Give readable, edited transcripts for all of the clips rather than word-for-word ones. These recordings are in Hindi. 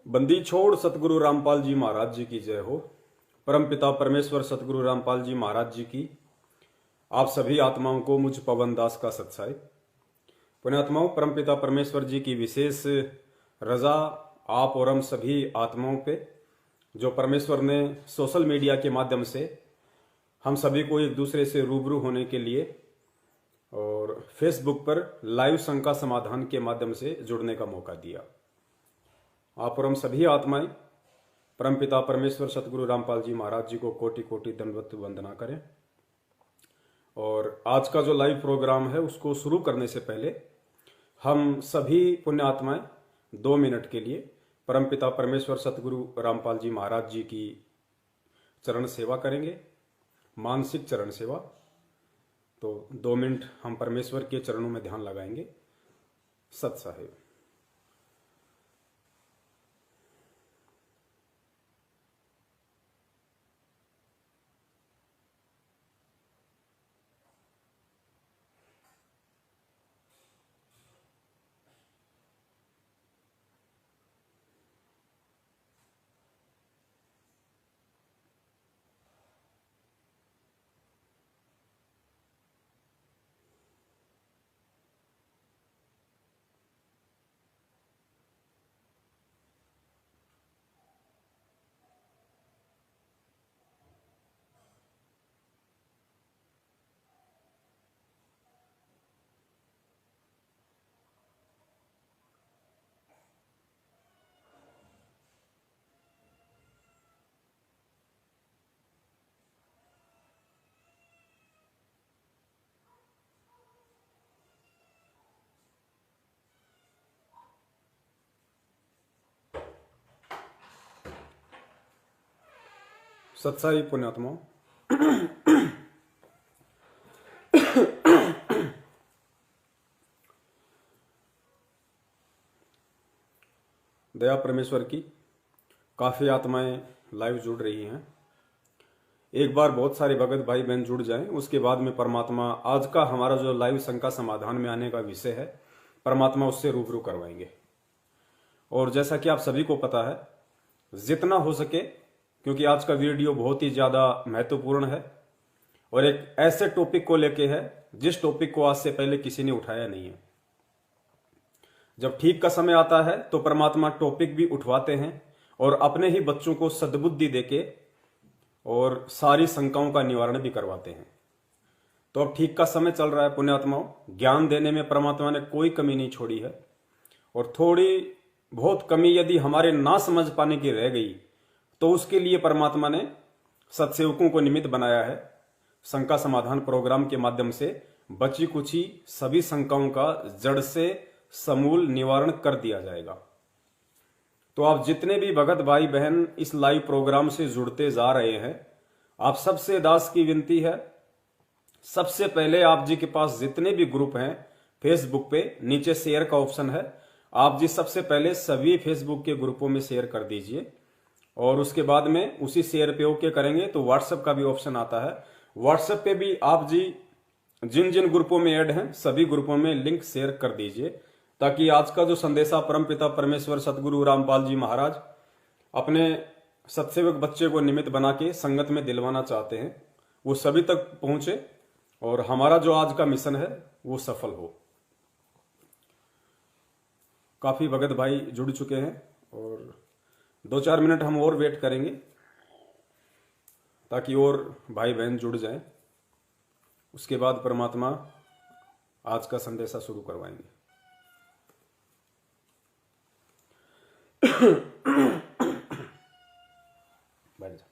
बंदी छोड़ सतगुरु रामपाल जी महाराज जी की जय हो। परमपिता परमेश्वर सतगुरु रामपाल जी महाराज जी की आप सभी आत्माओं को मुझ पवन दास का सत्साई। पुण्यात्माओं, परमपिता परमेश्वर जी की विशेष रजा आप और हम सभी आत्माओं पे, जो परमेश्वर ने सोशल मीडिया के माध्यम से हम सभी को एक दूसरे से रूबरू होने के लिए और फेसबुक पर लाइव शंका समाधान के माध्यम से जुड़ने का मौका दिया। आप और हम सभी आत्माएं परमपिता परमेश्वर सतगुरु रामपाल जी महाराज जी को कोटि कोटि दंडवत वंदना करें। और आज का जो लाइव प्रोग्राम है उसको शुरू करने से पहले हम सभी पुण्य आत्माएं 2 मिनट के लिए परमपिता परमेश्वर सतगुरु रामपाल जी महाराज जी की चरण सेवा करेंगे, मानसिक चरण सेवा। तो 2 मिनट हम परमेश्वर के चरणों में ध्यान लगाएंगे। सत साहेब। सत्साई पुण्यात्माओं, दया परमेश्वर की काफी आत्माएं लाइव जुड़ रही हैं। एक बार बहुत सारे भगत भाई बहन जुड़ जाएं, उसके बाद में परमात्मा आज का हमारा जो लाइव शंका समाधान में आने का विषय है, परमात्मा उससे रूबरू करवाएंगे। और जैसा कि आप सभी को पता है, जितना हो सके, क्योंकि आज का वीडियो बहुत ही ज्यादा महत्वपूर्ण है और एक ऐसे टॉपिक को लेके है जिस टॉपिक को आज से पहले किसी ने उठाया नहीं है। जब ठीक का समय आता है तो परमात्मा टॉपिक भी उठवाते हैं और अपने ही बच्चों को सद्बुद्धि देके और सारी शंकाओं का निवारण भी करवाते हैं। तो अब ठीक का समय चल रहा है पुण्यात्माओं। ज्ञान देने में परमात्मा ने कोई कमी नहीं छोड़ी है और थोड़ी बहुत कमी यदि हमारे ना समझ पाने की रह गई तो उसके लिए परमात्मा ने सत्सेवकों को निमित्त बनाया है। शंका समाधान प्रोग्राम के माध्यम से बची कुची सभी शंकाओं का जड़ से समूल निवारण कर दिया जाएगा। तो आप जितने भी भगत भाई बहन इस लाइव प्रोग्राम से जुड़ते जा रहे हैं, आप सबसे दास की विनती है, सबसे पहले आप जी के पास जितने भी ग्रुप हैं फेसबुक पे, नीचे शेयर का ऑप्शन है, आप जी सबसे पहले सभी फेसबुक के ग्रुपों में शेयर कर दीजिए। और उसके बाद में उसी शेयर पे ओके करेंगे तो व्हाट्सएप का भी ऑप्शन आता है। व्हाट्सएप पे भी आप जी जिन जिन ग्रुपों में ऐड हैं सभी ग्रुपों में लिंक शेयर कर दीजिए, ताकि आज का जो संदेशा परमपिता परमेश्वर सतगुरु रामपाल जी महाराज अपने सत्सेवक बच्चे को निमित्त बना के संगत में दिलवाना चाहते हैं वो सभी तक पहुंचे और हमारा जो आज का मिशन है वो सफल हो। काफी भगत भाई जुड़ चुके हैं और 2-4 मिनट हम और वेट करेंगे ताकि और भाई बहन जुड़ जाएं। उसके बाद परमात्मा आज का संदेशा शुरू करवाएंगे। बैठ जा।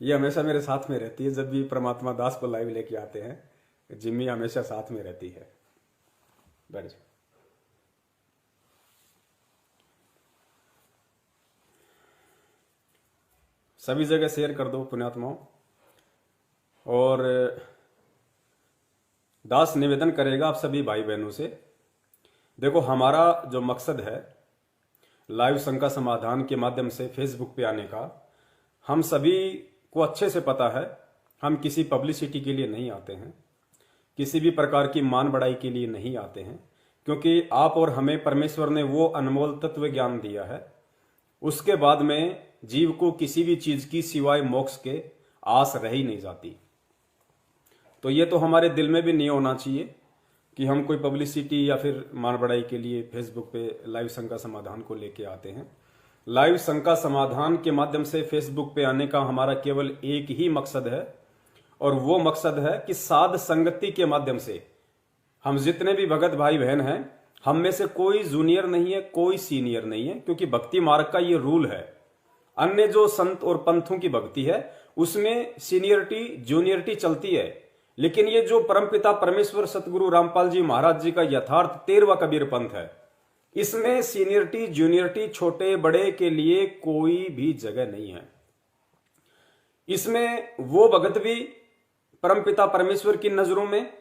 ये हमेशा मेरे साथ में रहती है जब भी परमात्मा दास को लाइव लेके आते हैं। जिम्मी हमेशा साथ में रहती है। बैठ जा। सभी जगह शेयर कर दो पुण्यात्माओं। और दास निवेदन करेगा आप सभी भाई बहनों से, देखो हमारा जो मकसद है लाइव शंका समाधान के माध्यम से फेसबुक पे आने का, हम सभी को अच्छे से पता है। हम किसी पब्लिसिटी के लिए नहीं आते हैं, किसी भी प्रकार की मान बढ़ाई के लिए नहीं आते हैं, क्योंकि आप और हमें परमेश्वर ने वो अनमोल तत्व ज्ञान दिया है, उसके बाद में जीव को किसी भी चीज की सिवाय मोक्ष के आस रह ही नहीं जाती। तो ये तो हमारे दिल में भी नहीं होना चाहिए कि हम कोई पब्लिसिटी या फिर मान बढ़ाई के लिए फेसबुक पे लाइव शंका समाधान को लेके आते हैं। लाइव शंका समाधान के माध्यम से फेसबुक पे आने का हमारा केवल एक ही मकसद है, और वो मकसद है कि साध संगति के माध्यम से हम जितने भी भगत भाई बहन हैं, हम में से कोई जूनियर नहीं है, कोई सीनियर नहीं है, क्योंकि भक्ति मार्ग का ये रूल है। अन्य जो संत और पंथों की भक्ति है उसमें सीनियरिटी जूनियरिटी चलती है, लेकिन ये जो परमपिता परमेश्वर सतगुरु रामपाल जी महाराज जी का यथार्थ 13वां कबीर पंथ है, इसमें सीनियरिटी जूनियरिटी छोटे बड़े के लिए कोई भी जगह नहीं है। इसमें वो भगत भी परमपिता परमेश्वर की नजरों में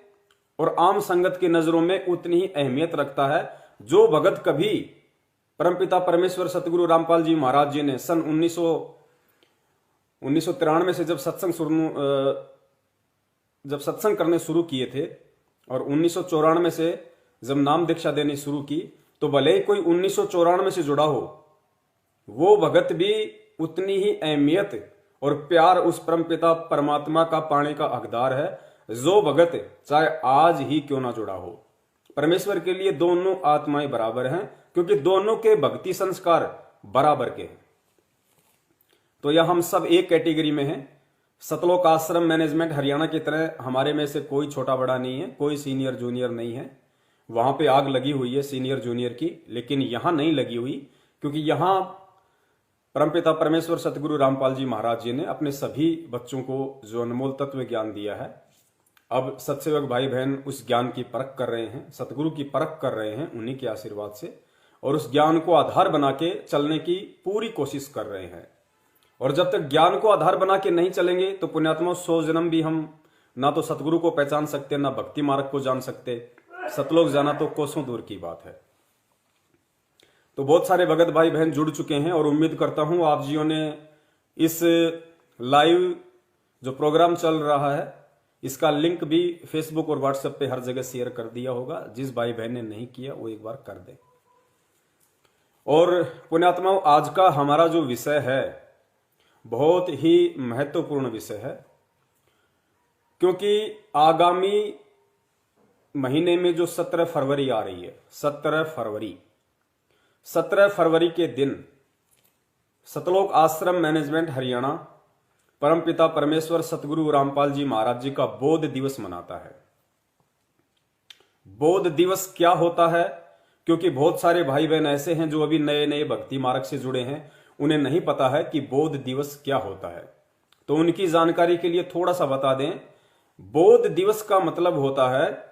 और आम संगत की नजरों में उतनी ही अहमियत रखता है। जो भगत कभी परमपिता परमेश्वर सतगुरु रामपाल जी महाराज जी ने सन 1993 से जब सत्संग करने शुरू किए थे और 1994 से जब नाम दीक्षा देनी शुरू की, तो भले ही कोई 1994 से जुड़ा हो, वो भगत भी उतनी ही अहमियत और प्यार उस परमपिता परमात्मा का पाने का हकदार है जो भगत चाहे आज ही क्यों ना जुड़ा हो। परमेश्वर के लिए दोनों आत्माएं बराबर हैं, क्योंकि दोनों के भक्ति संस्कार बराबर के हैं। तो यह हम सब एक कैटेगरी में हैं। सतलोक आश्रम मैनेजमेंट हरियाणा की तरह हमारे में से कोई छोटा बड़ा नहीं है, कोई सीनियर जूनियर नहीं है। वहां पे आग लगी हुई है सीनियर जूनियर की, लेकिन यहां नहीं लगी हुई, क्योंकि यहां परमपिता परमेश्वर सतगुरु रामपाल जी महाराज जी ने अपने सभी बच्चों को जो अनमोल तत्व ज्ञान दिया है, अब सत्सेवक भाई बहन उस ज्ञान की परख कर रहे हैं, सतगुरु की परख कर रहे हैं उन्हीं के आशीर्वाद से, और उस ज्ञान को आधार बना के चलने की पूरी कोशिश कर रहे हैं। और जब तक ज्ञान को आधार बना के नहीं चलेंगे तो पुण्यात्मा 100 जन्म भी हम ना तो सतगुरु को पहचान सकते, ना भक्ति मार्ग को जान सकते। सतलोक जाना तो कोसों दूर की बात है। तो बहुत सारे भगत भाई बहन जुड़ चुके हैं और उम्मीद करता हूं आप जियों ने इस लाइव जो प्रोग्राम चल रहा है इसका लिंक भी फेसबुक और व्हाट्सएप पे हर जगह शेयर कर दिया होगा। जिस भाई बहन ने नहीं किया वो एक बार कर दे। और पुण्यात्माओं, आज का हमारा जो विषय है बहुत ही महत्वपूर्ण विषय है, क्योंकि आगामी महीने में जो 17 फरवरी आ रही है, 17 फरवरी के दिन सतलोक आश्रम मैनेजमेंट हरियाणा परमपिता परमेश्वर सतगुरु रामपाल जी महाराज जी का बोध दिवस मनाता है। बोध दिवस क्या होता है? क्योंकि बहुत सारे भाई बहन ऐसे हैं जो अभी नए नए भक्ति मार्ग से जुड़े हैं, उन्हें नहीं पता है कि बोध दिवस क्या होता है। तो उनकी जानकारी के लिए थोड़ा सा बता दें। बोध दिवस का मतलब होता है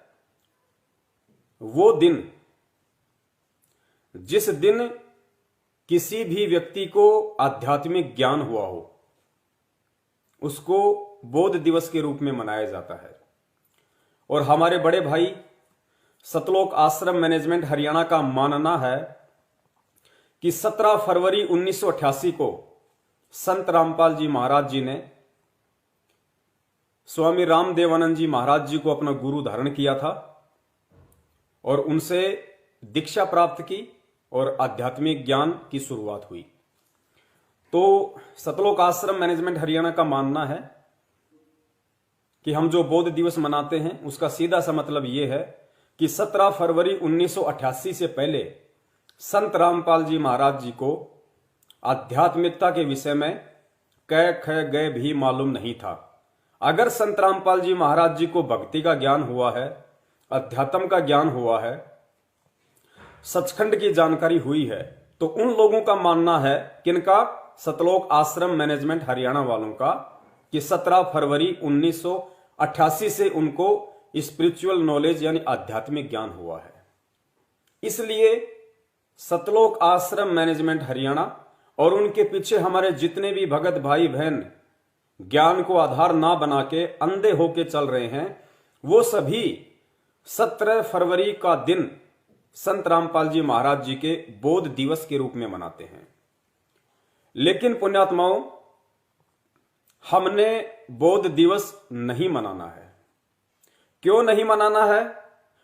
वो दिन जिस दिन किसी भी व्यक्ति को आध्यात्मिक ज्ञान हुआ हो, उसको बोध दिवस के रूप में मनाया जाता है। और हमारे बड़े भाई सतलोक आश्रम मैनेजमेंट हरियाणा का मानना है कि 17 फरवरी 1988 को संत रामपाल जी महाराज जी ने स्वामी रामदेवानंद जी महाराज जी को अपना गुरु धारण किया था और उनसे दीक्षा प्राप्त की और आध्यात्मिक ज्ञान की शुरुआत हुई। तो सतलोक आश्रम मैनेजमेंट हरियाणा का मानना है कि हम जो बोध दिवस मनाते हैं उसका सीधा सा मतलब यह है कि 17 फरवरी 1988 से पहले संत रामपाल जी महाराज जी को आध्यात्मिकता के विषय में क ख ग भी मालूम नहीं था। अगर संत रामपाल जी महाराज जी को भक्ति का ज्ञान हुआ है, अध्यात्म का ज्ञान हुआ है, सचखंड की जानकारी हुई है, तो उन लोगों का मानना है, किनका? सतलोक आश्रम मैनेजमेंट हरियाणा वालों का, कि 17 फरवरी 1988 से उनको स्पिरिचुअल नॉलेज यानी आध्यात्मिक ज्ञान हुआ है। इसलिए सतलोक आश्रम मैनेजमेंट हरियाणा और उनके पीछे हमारे जितने भी भगत भाई बहन ज्ञान को आधार ना बना के अंधे होके चल रहे हैं, वो सभी 17 फरवरी का दिन संत रामपाल जी महाराज जी के बोध दिवस के रूप में मनाते हैं। लेकिन पुण्यात्माओं, हमने बोध दिवस नहीं मनाना है। क्यों नहीं मनाना है?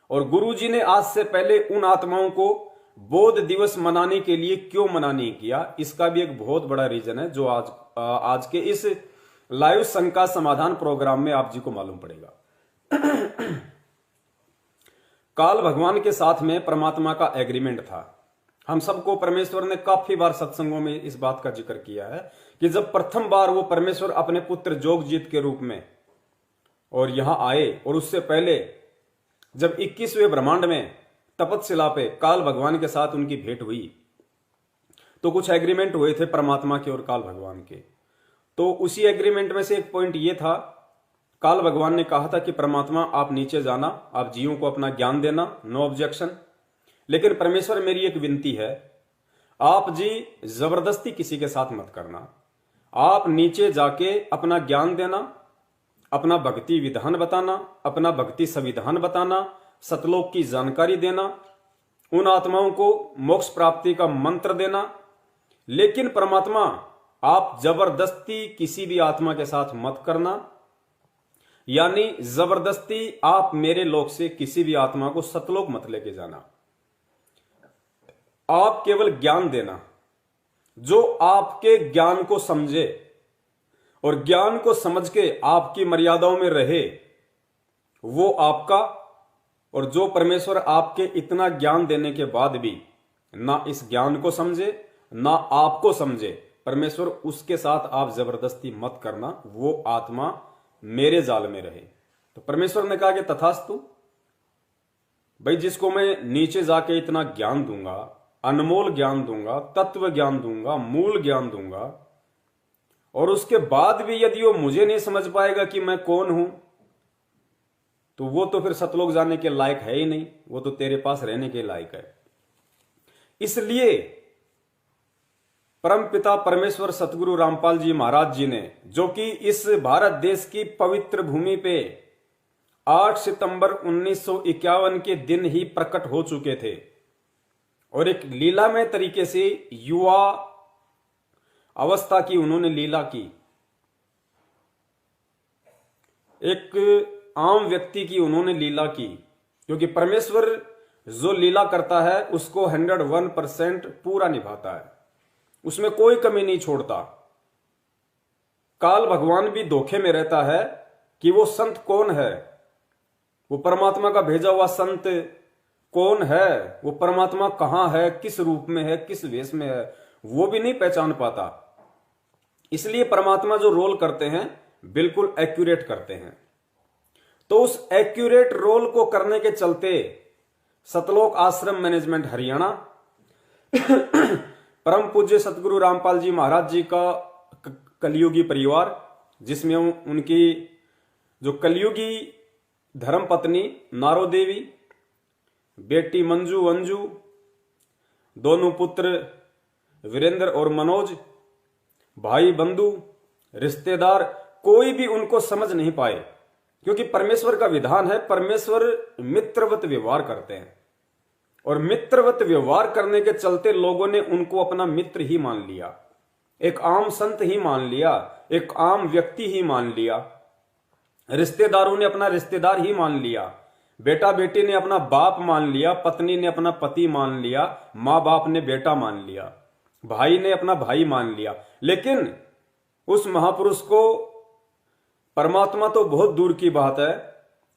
और गुरुजी ने आज से पहले उन आत्माओं को बोध दिवस मनाने के लिए क्यों मना नहीं किया, इसका भी एक बहुत बड़ा रीजन है जो आज के इस लाइव शंका समाधान प्रोग्राम में आप जी को मालूम पड़ेगा। काल भगवान के साथ में परमात्मा का एग्रीमेंट था। हम सबको परमेश्वर ने काफी बार सत्संगों में इस बात का जिक्र किया है कि जब प्रथम बार वो परमेश्वर अपने पुत्र जोगजीत के रूप में और यहां आए, और उससे पहले जब 21वें ब्रह्मांड में तपतशिला पे काल भगवान के साथ उनकी भेंट हुई, तो कुछ एग्रीमेंट हुए थे परमात्मा के और काल भगवान के। तो उसी एग्रीमेंट में से एक पॉइंट ये था, काल भगवान ने कहा था कि परमात्मा आप नीचे जाना, आप जीवों को अपना ज्ञान देना, नो ऑब्जेक्शन, लेकिन परमेश्वर मेरी एक विनती है, आप जी जबरदस्ती किसी के साथ मत करना, आप नीचे जाके अपना ज्ञान देना, अपना भक्ति विधान बताना, अपना भक्ति संविधान बताना, सतलोक की जानकारी देना, उन आत्माओं को मोक्ष प्राप्ति का मंत्र देना, लेकिन परमात्मा आप जबरदस्ती किसी भी आत्मा के साथ मत करना, यानी जबरदस्ती आप मेरे लोक से किसी भी आत्मा को सतलोक मत लेके जाना। आप केवल ज्ञान देना, जो आपके ज्ञान को समझे और ज्ञान को समझ के आपकी मर्यादाओं में रहे वो आपका, और जो परमेश्वर आपके इतना ज्ञान देने के बाद भी ना इस ज्ञान को समझे ना आपको समझे, परमेश्वर उसके साथ आप जबरदस्ती मत करना, वो आत्मा मेरे जाल में रहे। तो परमेश्वर ने कहा कि तथास्तु भाई, जिसको मैं नीचे जाके इतना ज्ञान दूंगा, अनमोल ज्ञान दूंगा, तत्व ज्ञान दूंगा, मूल ज्ञान दूंगा, और उसके बाद भी यदि वो मुझे नहीं समझ पाएगा कि मैं कौन हूं, तो वो तो फिर सतलोक जाने के लायक है ही नहीं, वो तो तेरे पास रहने के लायक है। इसलिए परम पिता परमेश्वर सतगुरु रामपाल जी महाराज जी ने, जो कि इस भारत देश की पवित्र भूमि पे 8 सितंबर 1951 के दिन ही प्रकट हो चुके थे, और एक लीलामय तरीके से युवा अवस्था की उन्होंने लीला की, एक आम व्यक्ति की उन्होंने लीला की, क्योंकि परमेश्वर जो लीला करता है उसको 101% पूरा निभाता है, उसमें कोई कमी नहीं छोड़ता। काल भगवान भी धोखे में रहता है कि वो संत कौन है, वो परमात्मा का भेजा हुआ संत कौन है, वो परमात्मा कहां है, किस रूप में है, किस वेश में है, वो भी नहीं पहचान पाता। इसलिए परमात्मा जो रोल करते हैं बिल्कुल एक्यूरेट करते हैं। तो उस एक्यूरेट रोल को करने के चलते सतलोक आश्रम मैनेजमेंट हरियाणा परम पूज्य सतगुरु रामपाल जी महाराज जी का कलयुगी परिवार, जिसमें उनकी जो कलयुगी धर्म पत्नी नारो देवी, बेटी मंजू अंजू, दोनों पुत्र वीरेंद्र और मनोज, भाई बंधु रिश्तेदार, कोई भी उनको समझ नहीं पाए, क्योंकि परमेश्वर का विधान है, परमेश्वर मित्रवत व्यवहार करते हैं, और मित्रवत व्यवहार करने के चलते लोगों ने उनको अपना मित्र ही मान लिया, एक आम संत ही मान लिया, एक आम व्यक्ति ही मान लिया, रिश्तेदारों ने अपना रिश्तेदार ही मान लिया, बेटा बेटी ने अपना बाप मान लिया, पत्नी ने अपना पति मान लिया, माँ बाप ने बेटा मान लिया, भाई ने अपना भाई मान लिया। लेकिन उस महापुरुष को परमात्मा तो बहुत दूर की बात है,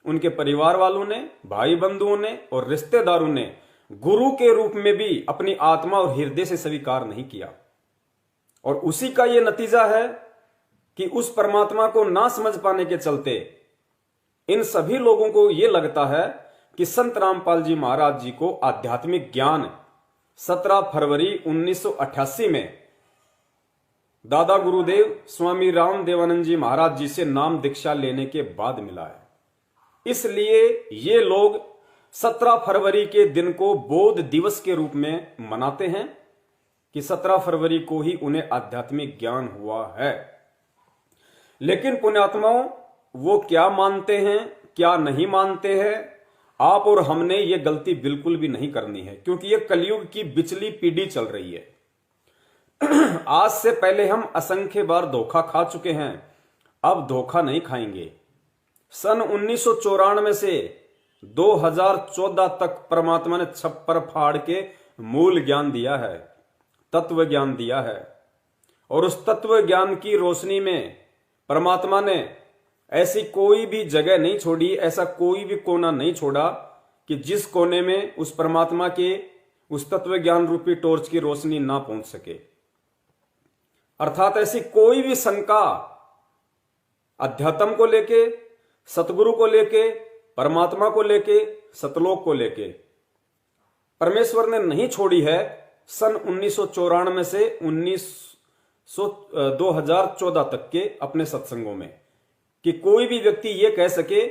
उनके परिवार वालों ने, भाई बंधुओं ने और रिश्तेदारों ने गुरु के रूप में भी अपनी आत्मा और हृदय से स्वीकार नहीं किया, और उसी का यह नतीजा है कि उस परमात्मा को ना समझ पाने के चलते इन सभी लोगों को यह लगता है कि संत रामपाल जी महाराज जी को आध्यात्मिक ज्ञान 17 फरवरी 1988 में दादा गुरुदेव स्वामी राम देवानंद जी महाराज जी से नाम दीक्षा लेने के बाद मिला है। इसलिए ये लोग 17 फरवरी के दिन को बोध दिवस के रूप में मनाते हैं कि 17 फरवरी को ही उन्हें आध्यात्मिक ज्ञान हुआ है। लेकिन पुण्यात्माओं, वो क्या मानते हैं क्या नहीं मानते हैं, आप और हमने ये गलती बिल्कुल भी नहीं करनी है, क्योंकि ये कलयुग की बिचली पीढ़ी चल रही है। आज से पहले हम असंख्य बार धोखा खा चुके हैं, अब धोखा नहीं खाएंगे। सन 1994 से 2014 तक परमात्मा ने छप्पर फाड़ के मूल ज्ञान दिया है, तत्व ज्ञान दिया है। और उस तत्व ज्ञान की रोशनी में परमात्मा ने ऐसी कोई भी जगह नहीं छोड़ी, ऐसा कोई भी कोना नहीं छोड़ा कि जिस कोने में उस परमात्मा के उस तत्व ज्ञान रूपी टॉर्च की रोशनी ना पहुंच सके। अर्थात ऐसी कोई भी शंका अध्यात्म को लेके, सतगुरु को लेके, परमात्मा को लेके, सतलोक को लेके परमेश्वर ने नहीं छोड़ी है। सन 1994 से 2014 तक के अपने सत्संगों में कि कोई भी व्यक्ति यह कह सके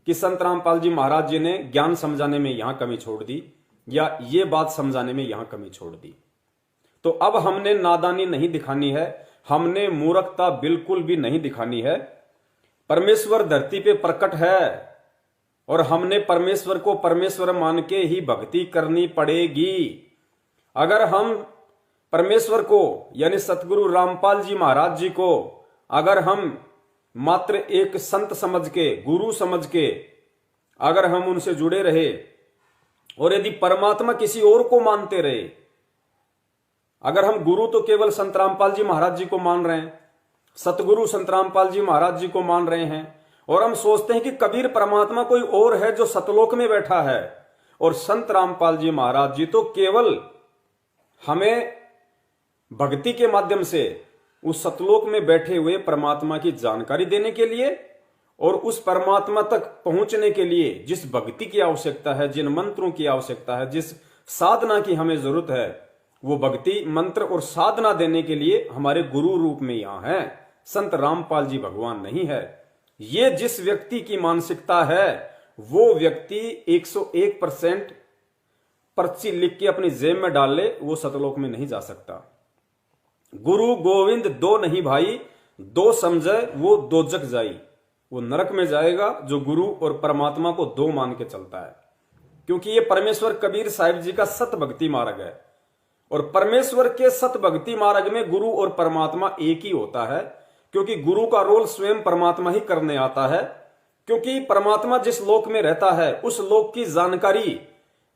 कि संत रामपाल जी महाराज जी ने ज्ञान समझाने में यहां कमी छोड़ दी या ये बात समझाने में यहां कमी छोड़ दी। तो अब हमने नादानी नहीं दिखानी है, हमने मूर्खता बिल्कुल भी नहीं दिखानी है। परमेश्वर धरती पे प्रकट है और हमने परमेश्वर को परमेश्वर मान के ही भक्ति करनी पड़ेगी। अगर हम परमेश्वर को यानी सतगुरु रामपाल जी महाराज जी को अगर हम मात्र एक संत समझ के, गुरु समझ के अगर हम उनसे जुड़े रहे और यदि परमात्मा किसी और को मानते रहे, अगर हम गुरु तो केवल संत रामपाल जी महाराज जी को मान रहे हैं, सतगुरु संत रामपाल जी महाराज जी को मान रहे हैं और हम सोचते हैं कि कबीर परमात्मा कोई और है जो सतलोक में बैठा है और संत रामपाल जी महाराज जी तो केवल हमें भक्ति के माध्यम से उस सतलोक में बैठे हुए परमात्मा की जानकारी देने के लिए और उस परमात्मा तक पहुंचने के लिए जिस भक्ति की आवश्यकता है, जिन मंत्रों की आवश्यकता है, जिस साधना की हमें जरूरत है, वो भक्ति मंत्र और साधना देने के लिए हमारे गुरु रूप में यहां है। संत रामपाल जी भगवान नहीं है। ये जिस व्यक्ति की मानसिकता है वो व्यक्ति 101% पर्ची लिख के अपनी जेब में डाल ले, वो सतलोक में नहीं जा सकता। गुरु गोविंद दो नहीं भाई, दो समझे वो दोजक जाई। वो नरक में जाएगा जो गुरु और परमात्मा को दो मान के चलता है, क्योंकि ये परमेश्वर कबीर साहिब जी का सत भक्ति मार्ग है और परमेश्वर के सत भक्ति मार्ग में गुरु और परमात्मा एक ही होता है, क्योंकि गुरु का रोल स्वयं परमात्मा ही करने आता है। क्योंकि परमात्मा जिस लोक में रहता है उस लोक की जानकारी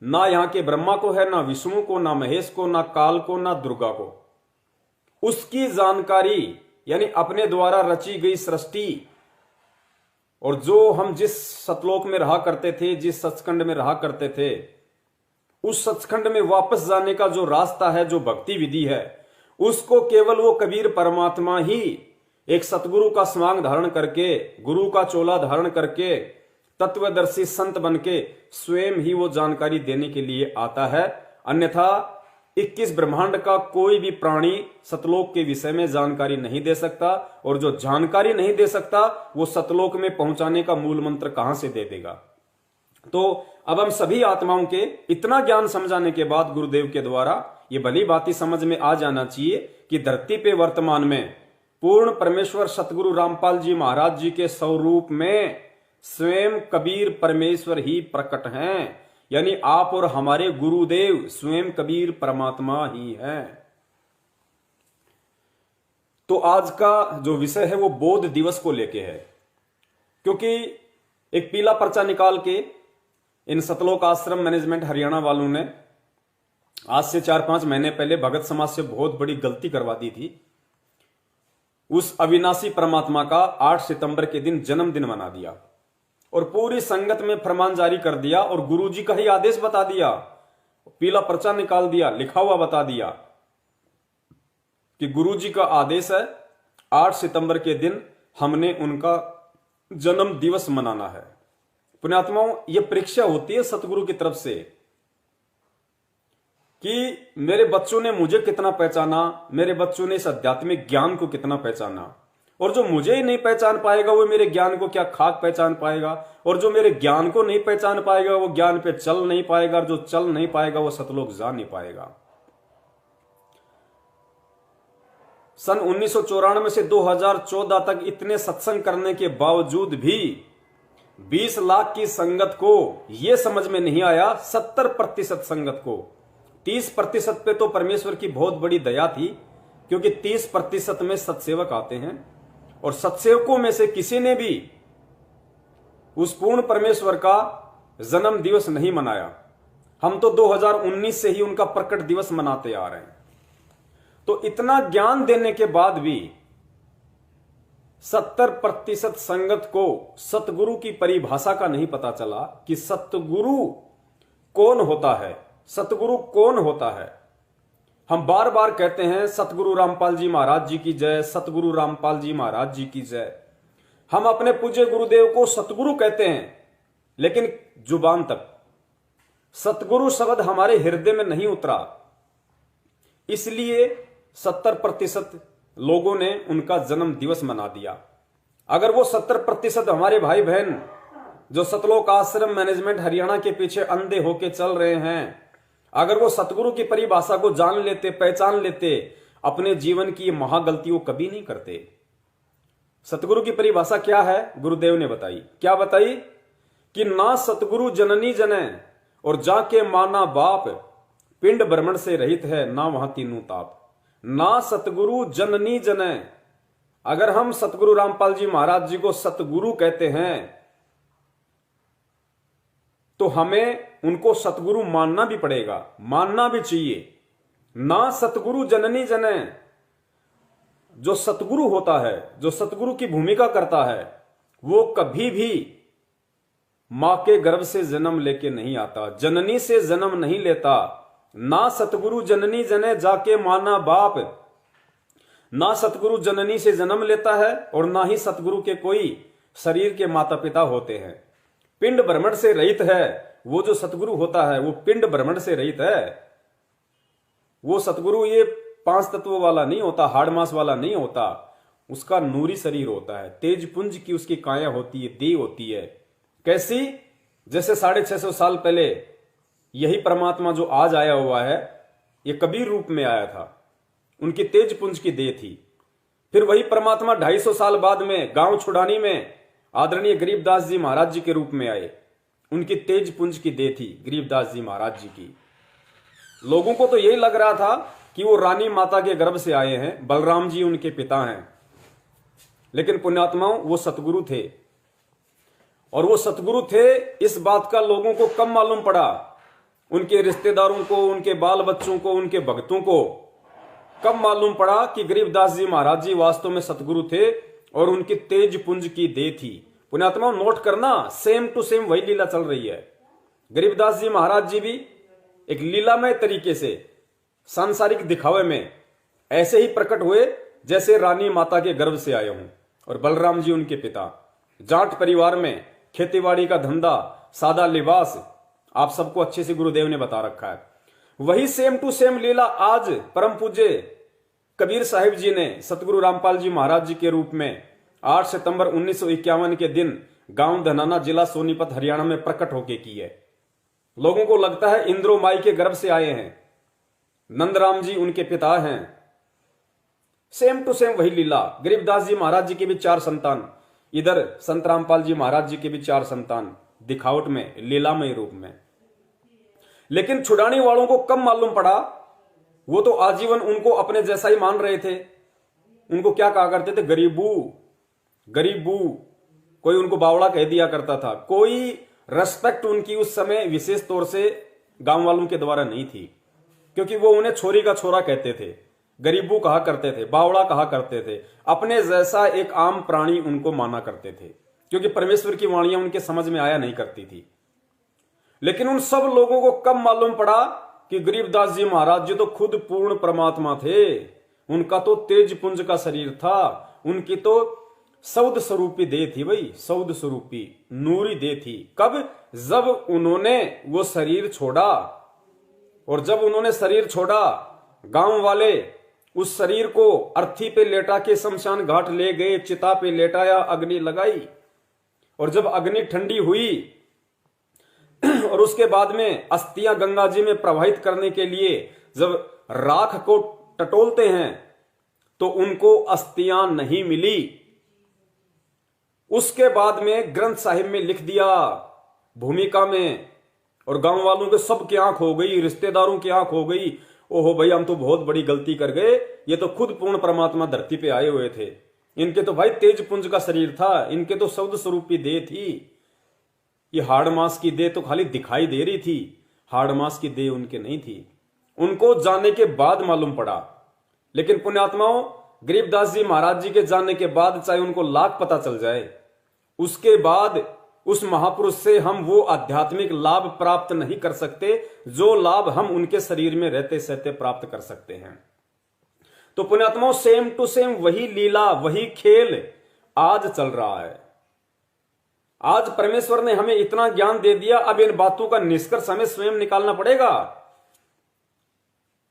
ना यहां के ब्रह्मा को है, ना विष्णु को, ना महेश को, ना काल को, ना दुर्गा को। उसकी जानकारी यानी अपने द्वारा रची गई सृष्टि और जो हम जिस सतलोक में रहा करते थे, जिस सचखंड में रहा करते थे, उस सचखंड में वापस जाने का जो रास्ता है, जो भक्ति विधि है, उसको केवल वो कबीर परमात्मा ही एक सतगुरु का स्वांग धारण करके, गुरु का चोला धारण करके, तत्वदर्शी संत बन के स्वयं ही वो जानकारी देने के लिए आता है। अन्यथा 21 ब्रह्मांड का कोई भी प्राणी सतलोक के विषय में जानकारी नहीं दे सकता और जो जानकारी नहीं दे सकता वो सतलोक में पहुंचाने का मूल मंत्र कहां से दे देगा। तो अब हम सभी आत्माओं के इतना ज्ञान समझाने के बाद गुरुदेव के द्वारा ये भली बात समझ में आ जाना चाहिए कि धरती पे वर्तमान में पूर्ण परमेश्वर सतगुरु रामपाल जी महाराज जी के स्वरूप में स्वयं कबीर परमेश्वर ही प्रकट हैं। यानी आप और हमारे गुरुदेव स्वयं कबीर परमात्मा ही हैं। तो आज का जो विषय है वो बोध दिवस को लेके है, क्योंकि एक पीला पर्चा निकाल के इन सतलोक आश्रम मैनेजमेंट हरियाणा वालों ने आज से 4-5 महीने पहले भगत समाज से बहुत बड़ी गलती करवा दी थी। उस अविनाशी परमात्मा का 8 सितंबर के दिन जन्मदिन मना दिया और पूरी संगत में फरमान जारी कर दिया और गुरुजी का ही आदेश बता दिया, पीला पर्चा निकाल दिया, लिखा हुआ बता दिया कि गुरुजी का आदेश है 8 सितंबर के दिन हमने उनका जन्म दिवस मनाना है। पुण्यात्माओं, यह परीक्षा होती है सतगुरु की तरफ से कि मेरे बच्चों ने मुझे कितना पहचाना, मेरे बच्चों ने इस आध्यात्मिक ज्ञान को कितना पहचाना, और जो मुझे ही नहीं पहचान पाएगा वो मेरे ज्ञान को क्या खाक पहचान पाएगा, और जो मेरे ज्ञान को नहीं पहचान पाएगा वो ज्ञान पे चल नहीं पाएगा, और जो चल नहीं पाएगा वो सतलोक जा नहीं पाएगा। सन 1994 से 2014 तक इतने सत्संग करने के बावजूद भी 20 लाख की संगत को यह समझ में नहीं आया, 70% संगत को, 30% पे तो परमेश्वर की बहुत बड़ी दया थी, क्योंकि 30% में सत्सेवक आते हैं और सत्सेवकों में से किसी ने भी उस पूर्ण परमेश्वर का जन्म दिवस नहीं मनाया। हम तो 2019 से ही उनका प्रकट दिवस मनाते आ रहे हैं। तो इतना ज्ञान देने के बाद भी 70% संगत को सतगुरु की परिभाषा का नहीं पता चला कि सतगुरु कौन होता है, सतगुरु कौन होता है। हम बार बार कहते हैं सतगुरु रामपाल जी महाराज जी की जय, सतगुरु रामपाल जी महाराज जी की जय। हम अपने पूज्य गुरुदेव को सतगुरु कहते हैं, लेकिन जुबान तक सतगुरु शब्द हमारे हृदय में नहीं उतरा। इसलिए 70% लोगों ने उनका जन्म दिवस मना दिया। अगर वो 70% हमारे भाई बहन जो सतलोक आश्रम मैनेजमेंट हरियाणा के पीछे अंधे होके चल रहे हैं, अगर वो सतगुरु की परिभाषा को जान लेते, पहचान लेते, अपने जीवन की महागलती वो कभी नहीं करते। सतगुरु की परिभाषा क्या है? गुरुदेव ने बताई। क्या बताई? कि ना सतगुरु जननी जने और जाके माना बाप, पिंड भ्रमण से रहित है ना वहां तीनों ताप। ना सतगुरु जननी जने। अगर हम सतगुरु रामपाल जी महाराज जी को सतगुरु कहते हैं तो हमें उनको सतगुरु मानना भी पड़ेगा, मानना भी चाहिए। ना सतगुरु जननी जने, जो सतगुरु होता है, जो सतगुरु की भूमिका करता है, वो कभी भी मां के गर्भ से जन्म लेके नहीं आता, जननी से जन्म नहीं लेता। ना सतगुरु जननी जने जाके माना बाप, ना सतगुरु जननी से जन्म लेता है और ना ही सतगुरु के कोई शरीर के माता पिता होते हैं। पिंड भ्रमण से रहित है। वो जो सतगुरु होता है वो पिंड भ्रमण से रहित है। वो सतगुरु ये 5 तत्वों वाला नहीं होता, हाड़ मांस वाला नहीं होता। उसका नूरी शरीर होता है, तेज पुंज की उसकी काया होती है, देह होती है। कैसी? जैसे 650 साल पहले यही परमात्मा जो आज आया हुआ है, ये कबीर रूप में आया था, उनकी तेज पुंज की देह थी। फिर वही परमात्मा 250 साल बाद में गांव छुड़ानी में आदरणीय गरीबदास जी महाराज जी के रूप में आए, उनकी तेज पुंज की देह थी गरीबदास जी महाराज जी की। लोगों को तो यही लग रहा था कि वो रानी माता के गर्भ से आए हैं, बलराम जी उनके पिता हैं, लेकिन पुण्यात्माओं वो सतगुरु थे। और वो सतगुरु थे इस बात का लोगों को कम मालूम पड़ा, उनके रिश्तेदारों को, उनके बाल बच्चों को, उनके भक्तों को कम मालूम पड़ा कि गरीबदास जी महाराज जी वास्तव में सतगुरु थे और उनकी तेज पुंज की देह थी। पुण्यात्मा नोट करना, सेम टू सेम वही लीला चल रही है। गरीबदास जी महाराज जी भी एक लीलामय तरीके से सांसारिक दिखावे में ऐसे ही प्रकट हुए जैसे रानी माता के गर्भ से आए हों। और बलराम जी उनके पिता, जाट परिवार में, खेतीबाड़ी का धंधा, सादा लिबास, आप सबको अच्छे से गुरुदेव ने बता रखा है। वही सेम टू सेम लीला आज परम पूज्य कबीर साहिब जी ने सतगुरु रामपाल जी महाराज जी के रूप में 8 सितंबर 1951 के दिन गांव धनाना, जिला सोनीपत, हरियाणा में प्रकट होके की है। लोगों को लगता है इंद्रो माई के गर्भ से आए हैं, नंदराम जी उनके पिता हैं। सेम टू सेम वही लीला। गरीबदास जी महाराज जी के भी 4 संतान, इधर संत रामपाल जी महाराज जी के भी 4 संतान, दिखावट में, लीलामय रूप में। लेकिन छुड़ाने वालों को कम मालूम पड़ा, वो तो आजीवन उनको अपने जैसा ही मान रहे थे। उनको क्या कहा करते थे? गरीबू, गरीबू। कोई उनको बावड़ा कह दिया करता था। कोई रेस्पेक्ट उनकी उस समय विशेष तौर से गांव वालों के द्वारा नहीं थी, क्योंकि वो उन्हें छोरी का छोरा कहते थे, गरीबू कहा करते थे, बावड़ा कहा करते थे। अपने जैसा एक आम प्राणी उनको माना करते थे, क्योंकि परमेश्वर की वाणियां उनके समझ में आया नहीं करती थी। लेकिन उन सब लोगों को कब मालूम पड़ा कि गरीबदास जी महाराज जी तो खुद पूर्ण परमात्मा थे। उनका तो तेज पुंज का शरीर था, उनकी तो सौद स्वरूपी देह थी। भाई सौद स्वरूपी नूरी देह थी। कब? जब उन्होंने वो शरीर छोड़ा। और जब उन्होंने शरीर छोड़ा, गांव वाले उस शरीर को अर्थी पे लेटा के शमशान घाट ले गए, चिता पे लेटाया, अग्नि लगाई। और जब अग्नि ठंडी हुई और उसके बाद में अस्थियां गंगा जी में प्रवाहित करने के लिए जब राख को टटोलते हैं तो उनको अस्थियां नहीं मिली। उसके बाद में ग्रंथ साहिब में लिख दिया भूमिका में, और गांव वालों के सब की आंख हो गई, रिश्तेदारों की आंख हो गई। ओहो भाई, हम तो बहुत बड़ी गलती कर गए, ये तो खुद पूर्ण परमात्मा धरती पे आए हुए थे। इनके तो भाई तेज पुंज का शरीर था, इनके तो शब्द स्वरूपी देह थी। ये हाड़ मास की देह तो खाली दिखाई दे रही थी, हाड़ मास की देह उनके नहीं थी। उनको जाने के बाद मालूम पड़ा। लेकिन पुण्यात्माओं, गरीबदास जी महाराज जी के जाने के बाद चाहे उनको लाख पता चल जाए, उसके बाद उस महापुरुष से हम वो आध्यात्मिक लाभ प्राप्त नहीं कर सकते जो लाभ हम उनके शरीर में रहते सहते प्राप्त कर सकते हैं। तो पुण्यात्माओं, सेम टू सेम वही लीला, वही खेल आज चल रहा है। आज परमेश्वर ने हमें इतना ज्ञान दे दिया, अब इन बातों का निष्कर्ष हमें स्वयं निकालना पड़ेगा।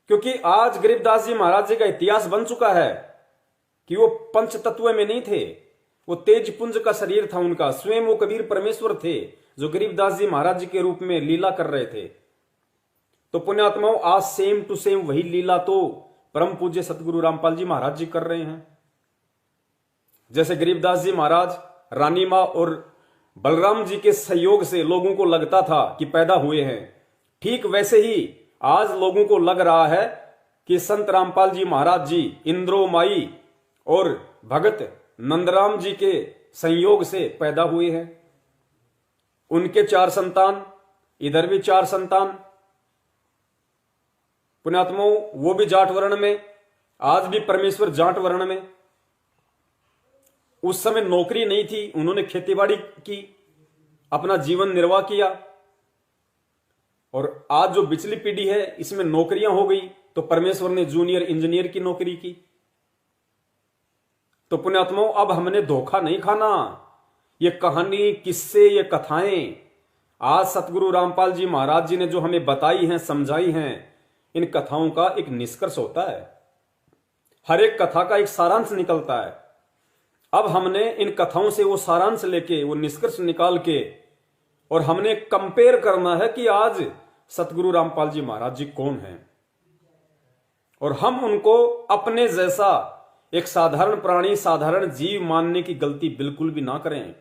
क्योंकि आज गरीबदास जी महाराज जी का इतिहास बन चुका है कि वो पंच तत्व में नहीं थे, वो तेज पुंज का शरीर था उनका। स्वयं वो कबीर परमेश्वर थे जो गरीबदास जी महाराज जी के रूप में लीला कर रहे थे। तो पुण्यात्माओं, आज सेम टू सेम वही लीला तो परम पूज्य सतगुरु रामपाल जी महाराज जी कर रहे हैं। जैसे गरीबदास जी महाराज रानी मां और बलराम जी के सहयोग से लोगों को लगता था कि पैदा हुए हैं, ठीक वैसे ही आज लोगों को लग रहा है कि संत रामपाल जी महाराज जी इंद्रो माई और भगत नंदराम जी के संयोग से पैदा हुए हैं। उनके 4 संतान, इधर भी 4 संतान। पुण्यात्माओं, वो भी जाट वर्ण में, आज भी परमेश्वर जाट वर्ण में। उस समय नौकरी नहीं थी, उन्होंने खेतीबाड़ी की, अपना जीवन निर्वाह किया। और आज जो पिछली पीढ़ी है इसमें नौकरियां हो गई, तो परमेश्वर ने जूनियर इंजीनियर की नौकरी की। तो पुण्यात्माओं, अब हमने धोखा नहीं खाना। ये कहानी, किस्से, ये कथाएं आज सतगुरु रामपाल जी महाराज जी ने जो हमें बताई हैं, समझाई हैं, इन कथाओं का एक निष्कर्ष होता है। हर एक कथा का एक सारांश निकलता है। अब हमने इन कथाओं से वो सारांश लेके, वो निष्कर्ष निकाल के, और हमने कंपेयर करना है कि आज सतगुरु रामपाल जी महाराज जी कौन हैं, और हम उनको अपने जैसा एक साधारण प्राणी, साधारण जीव मानने की गलती बिल्कुल भी ना करें।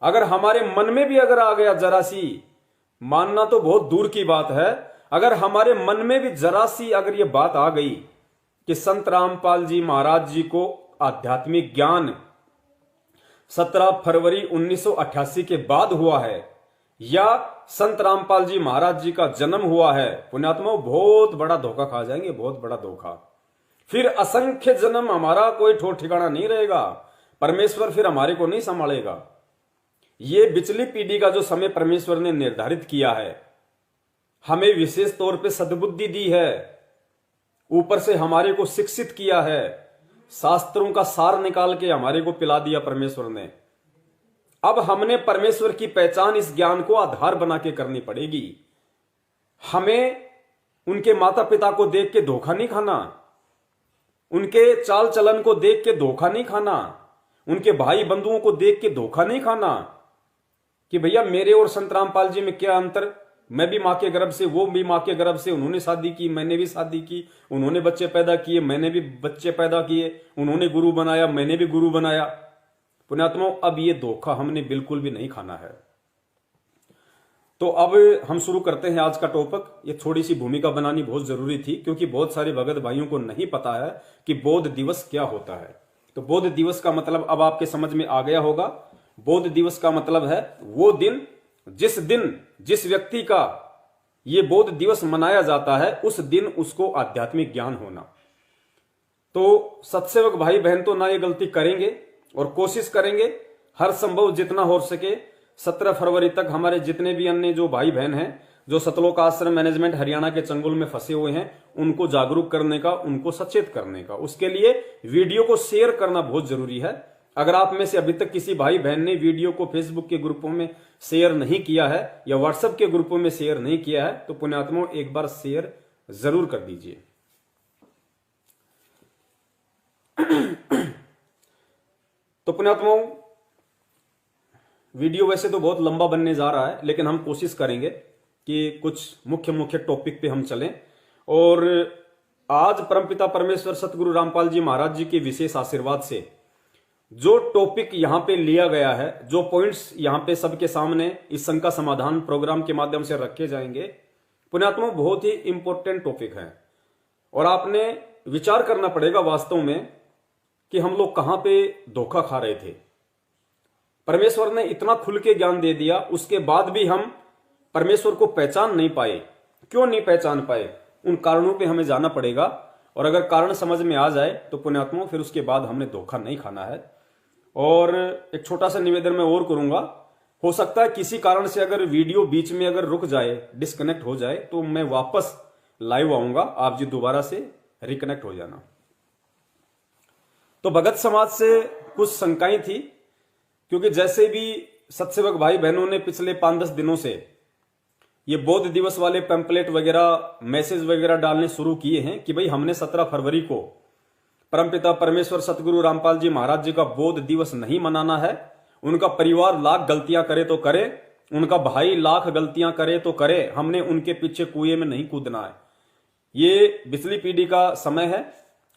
अगर हमारे मन में भी अगर आ गया जरा सी, मानना तो बहुत दूर की बात है, अगर हमारे मन में भी जरा सी अगर ये बात आ गई कि संत रामपाल जी महाराज जी को आध्यात्मिक ज्ञान 17 फरवरी 1988 के बाद हुआ है, या संत रामपाल जी महाराज जी का जन्म हुआ है, पुण्यात्माओं, बहुत बड़ा धोखा खा जाएंगे, बहुत बड़ा धोखा। फिर असंख्य जन्म हमारा कोई ठोर ठिकाना नहीं रहेगा, परमेश्वर फिर हमारे को नहीं संभालेगा। ये पिछली पीढ़ी का जो समय परमेश्वर ने निर्धारित किया है, हमें विशेष तौर पे सद्बुद्धि दी है, ऊपर से हमारे को शिक्षित किया है, शास्त्रों का सार निकाल के हमारे को पिला दिया परमेश्वर ने। अब हमने परमेश्वर की पहचान इस ज्ञान को आधार बना के करनी पड़ेगी। हमें उनके माता पिता को देख के धोखा नहीं खाना, उनके चाल चलन को देख के धोखा नहीं खाना, उनके भाई बंधुओं को देख के धोखा नहीं खाना कि भैया मेरे और संत रामपाल जी में क्या अंतर, मैं भी मां के गर्भ से, वो भी मां के गर्भ से, उन्होंने शादी की, मैंने भी शादी की, उन्होंने बच्चे पैदा किए, मैंने भी बच्चे पैदा किए, उन्होंने गुरु बनाया, मैंने भी गुरु बनाया। पुण्यात्माओं, अब ये धोखा हमने बिल्कुल भी नहीं खाना है। तो अब हम शुरू करते हैं आज का टॉपिक। ये थोड़ी सी भूमिका बनानी बहुत जरूरी थी, क्योंकि बहुत सारे भगत भाइयों को नहीं पता है कि बौद्ध दिवस क्या होता है। तो बौद्ध दिवस का मतलब अब आपके समझ में आ गया होगा। बौद्ध दिवस का मतलब है वो दिन जिस व्यक्ति का ये बौद्ध दिवस मनाया जाता है, उस दिन उसको आध्यात्मिक ज्ञान होना। तो सत्सेवक भाई बहन तो ना ये गलती करेंगे, और कोशिश करेंगे हर संभव जितना हो सके 17 फरवरी तक हमारे जितने भी अन्य जो भाई बहन हैं जो सतलोक आश्रम मैनेजमेंट हरियाणा के चंगुल में फंसे हुए हैं, उनको जागरूक करने का, उनको सचेत करने का। उसके लिए वीडियो को शेयर करना बहुत जरूरी है। अगर आप में से अभी तक किसी भाई बहन ने वीडियो को फेसबुक के ग्रुपों में शेयर नहीं किया है या व्हाट्सएप के ग्रुपों में शेयर नहीं किया है, तो पुण्यात्माओं एक बार शेयर जरूर कर दीजिए। तो पुण्यात्माओं, वीडियो वैसे तो बहुत लंबा बनने जा रहा है, लेकिन हम कोशिश करेंगे कि कुछ मुख्य टॉपिक पे हम चलें। और आज परमपिता परमेश्वर सतगुरु रामपाल जी महाराज जी के विशेष आशीर्वाद से जो टॉपिक यहां पे लिया गया है, जो पॉइंट्स यहां पे सबके सामने इस शंका समाधान प्रोग्राम के माध्यम से रखे जाएंगे, पुण्यात्मा बहुत ही इंपॉर्टेंट टॉपिक है। और आपने विचार करना पड़ेगा वास्तव में कि हम लोग कहां पे धोखा खा रहे थे। परमेश्वर ने इतना खुल के ज्ञान दे दिया, उसके बाद भी हम परमेश्वर को पहचान नहीं पाए। क्यों नहीं पहचान पाए? उन कारणों पे हमें जाना पड़ेगा, और अगर कारण समझ में आ जाए तो पुण्यात्माओं फिर उसके बाद हमने धोखा नहीं खाना है। और एक छोटा सा निवेदन मैं और करूंगा, हो सकता है किसी कारण से अगर वीडियो बीच में अगर रुक जाए, डिस्कनेक्ट हो जाए, तो मैं वापस लाइव आऊंगा, आप जी दोबारा से रिकनेक्ट हो जाना। तो भगत समाज से कुछ शंकाएं थी, क्योंकि जैसे भी सत्सेवक भाई बहनों ने पिछले 5-10 दिनों से ये बौद्ध दिवस वाले पैम्पलेट वगैरह, मैसेज वगैरह डालने शुरू किए हैं कि भाई हमने 17 फरवरी को परमपिता परमेश्वर सतगुरु रामपाल जी महाराज जी का बौद्ध दिवस नहीं मनाना है। उनका परिवार लाख गलतियां करे तो करे, उनका भाई लाख गलतियां करे तो करे, हमने उनके पीछे कुएं में नहीं कूदना है। ये पिछली पीढ़ी का समय है,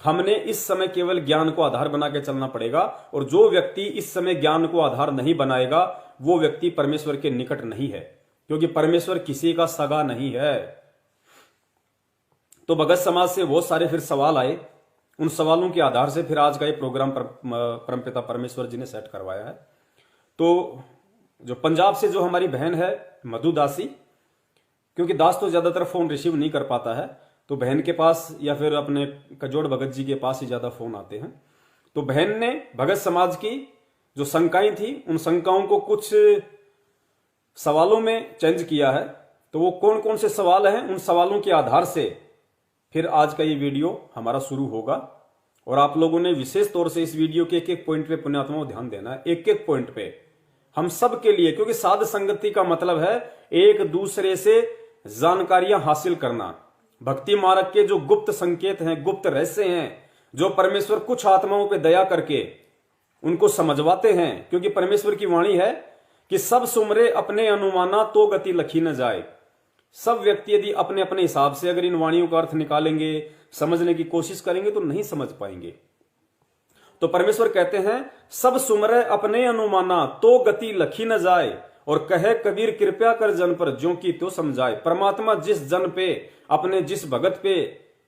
हमने इस समय केवल ज्ञान को आधार बना के चलना पड़ेगा। और जो व्यक्ति इस समय ज्ञान को आधार नहीं बनाएगा वो व्यक्ति परमेश्वर के निकट नहीं है, क्योंकि परमेश्वर किसी का सगा नहीं है। तो भगत समाज से बहुत सारे फिर सवाल आए, उन सवालों के आधार से फिर आज का ये प्रोग्राम परमपिता परमेश्वर जी ने सेट करवाया है। तो जो पंजाब से जो हमारी बहन है मधु दासी, क्योंकि दास तो ज्यादातर फोन रिसीव नहीं कर पाता है, तो बहन के पास या फिर अपने कजोड़ भगत जी के पास ही ज्यादा फोन आते हैं। तो बहन ने भगत समाज की जो शंकाएं थी, उन शंकाओं को कुछ सवालों में चेंज किया है। तो वो कौन कौन से सवाल हैं, उन सवालों के आधार से फिर आज का ये वीडियो हमारा शुरू होगा। और आप लोगों ने विशेष तौर से इस वीडियो के एक एक पॉइंट पे पुण्यात्माओं ध्यान देना है, एक एक पॉइंट पे हम सब के लिए, क्योंकि साध संगति का मतलब है एक दूसरे से जानकारियां हासिल करना। भक्ति मार्ग के जो गुप्त संकेत हैं, गुप्त रहस्य हैं, जो परमेश्वर कुछ आत्माओं पे दया करके उनको समझवाते हैं, क्योंकि परमेश्वर की वाणी है कि सब सुमरे अपने अनुमाना तो गति लखी न जाए। सब व्यक्ति यदि अपने अपने हिसाब से अगर इन वाणियों का अर्थ निकालेंगे, समझने की कोशिश करेंगे, तो नहीं समझ पाएंगे। तो परमेश्वर कहते हैं सब सुमरे अपने अनुमाना तो गति लखी न जाए, और कहे कबीर कृपया कर जन पर ज्यों की तो समझाए। परमात्मा जिस जन पे, अपने जिस भगत पे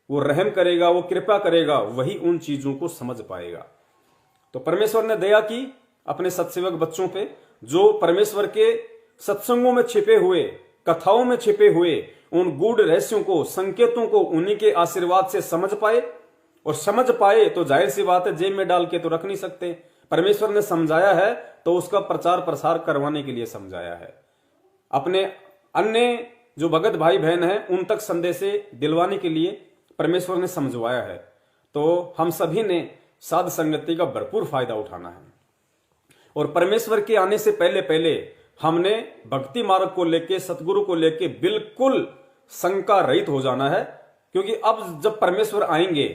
वो रहम करेगा, वो कृपा करेगा, वही उन चीजों को समझ पाएगा। तो परमेश्वर ने दया की अपने सत्सेवक बच्चों पे, जो परमेश्वर के सत्संगों में छिपे हुए, कथाओं में छिपे हुए उन गूढ़ रहस्यों को, संकेतों को उन्हीं के आशीर्वाद से समझ पाए। और समझ पाए तो जाहिर सी बात है जेब में डाल के तो रख नहीं सकते। परमेश्वर ने समझाया है तो उसका प्रचार प्रसार करवाने के लिए समझाया है, अपने अन्य जो भगत भाई बहन हैं उन तक संदेश दिलवाने के लिए परमेश्वर ने समझवाया है। तो हम सभी ने साध संगति का भरपूर फायदा उठाना है। और परमेश्वर के आने से पहले पहले हमने भक्ति मार्ग को लेके, सतगुरु को लेके बिल्कुल शंका रहित हो जाना है। क्योंकि अब जब परमेश्वर आएंगे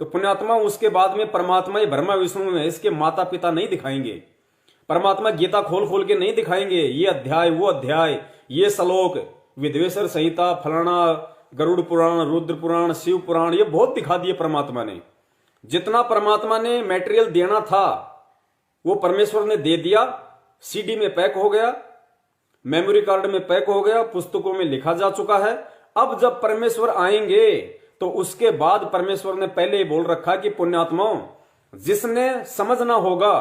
तो पुण्यात्मा उसके बाद में परमात्मा ही ब्रह्मा विष्णु में इसके माता पिता नहीं दिखाएंगे। परमात्मा गीता खोल खोल के नहीं दिखाएंगे, ये अध्याय वो अध्याय, ये श्लोक, विद्वेश्वर संहिता, फलाना, गरुड़ पुराण, रुद्र पुराण, शिव पुराण, ये बहुत दिखा दिए परमात्मा ने। जितना परमात्मा ने मटेरियल देना था वो परमेश्वर ने दे दिया, सीडी में पैक हो गया, मेमोरी कार्ड में पैक हो गया, पुस्तकों में लिखा जा चुका है। अब जब परमेश्वर आएंगे तो उसके बाद परमेश्वर ने पहले ही बोल रखा कि पुण्यात्माओं, जिसने समझना होगा,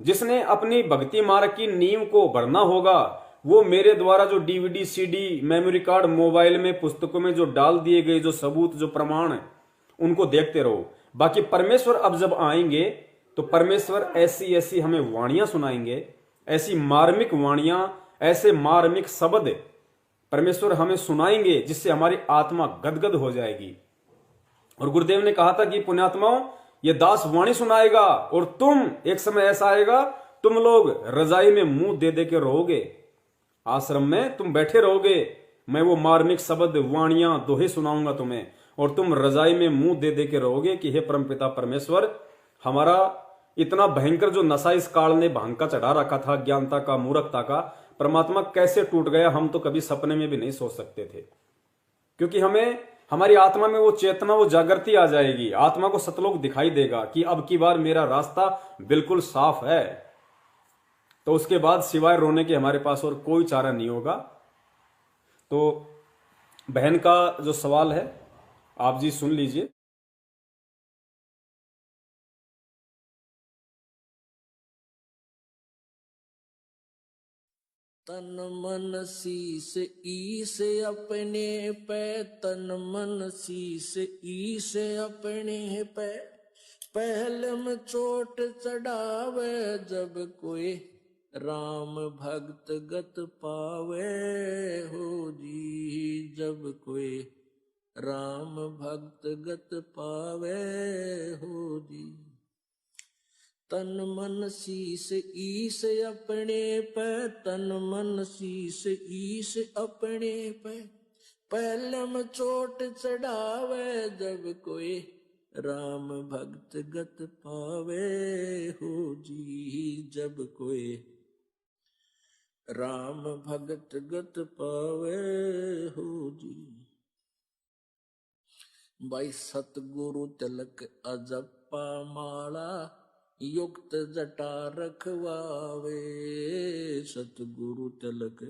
जिसने अपनी भक्ति मार्ग की नींव को भरना होगा, वो मेरे द्वारा जो DVD, CD, memory card, mobile में, पुस्तकों में जो डाल दिए गए जो सबूत, जो प्रमाण है, उनको देखते रहो। बाकी परमेश्वर अब जब आएंगे तो परमेश्वर ऐसी ऐसी हमें वाणियां सुनाएंगे, ऐसी मार्मिक वाणियां, ऐसे मार्मिक शब्द परमेश्वर हमें सुनाएंगे जिससे हमारी आत्मा गदगद हो जाएगी। और गुरुदेव ने कहा था कि पुण्यात्माओं, ये दास वाणी सुनाएगा और तुम, एक समय ऐसा आएगा तुम लोग रजाई में मुंह दे दे के रहोगे, आश्रम में तुम बैठे रहोगे, मैं वो मार्मिक शब्द, वाणियां, दोहे सुनाऊंगा तुम्हें, और तुम रजाई में मुंह दे दे के रहोगे कि हे परमपिता परमेश्वर, हमारा इतना भयंकर जो नशा इस काल ने भांग का चढ़ा रखा था, ज्ञानता का, मूर्खता का, परमात्मा कैसे टूट गया, हम तो कभी सपने में भी नहीं सोच सकते थे। क्योंकि हमें, हमारी आत्मा में वो चेतना, वो जागृति आ जाएगी, आत्मा को सतलोक दिखाई देगा कि अब की बार मेरा रास्ता बिल्कुल साफ है। तो उसके बाद सिवाय रोने के हमारे पास और कोई चारा नहीं होगा। तो बहन का जो सवाल है आप जी सुन लीजिए। तन मन शीस ईस अपने पे, तन मन शीस ईस अपने पे, पहले में चोट चढ़ावे जब कोई राम भक्त गत पावे हो जी, जब कोई राम भक्त गत पावे हो जी। तन मन शीस ईस अपने पे, तन मन शीस ईस अपने पे, पहलम चोट चढ़ावे जब कोई राम भक्त गत पावे हो जी, जब कोई राम भक्त गत पावे हो जी। भाई सतगुरु तिलक अजप्पा माला, युक्त जटा रखवावे, सतगुरु तिलक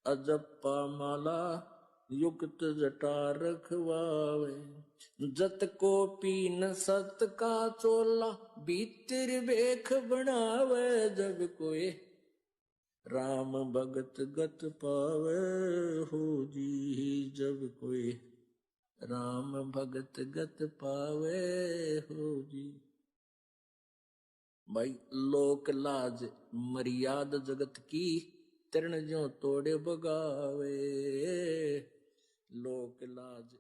अजप्पा माला, युक्त जटा रखवावे। जत को पीन सत का चोला, भीतर बेख बनावे जब कोई राम भगत गत पावे हो जी, जब कोई राम भगत गत पावे हो जी। भाई लोक लाज मर्याद जगत की, तरण ज्यों तोड़े बगावे, लोक लाज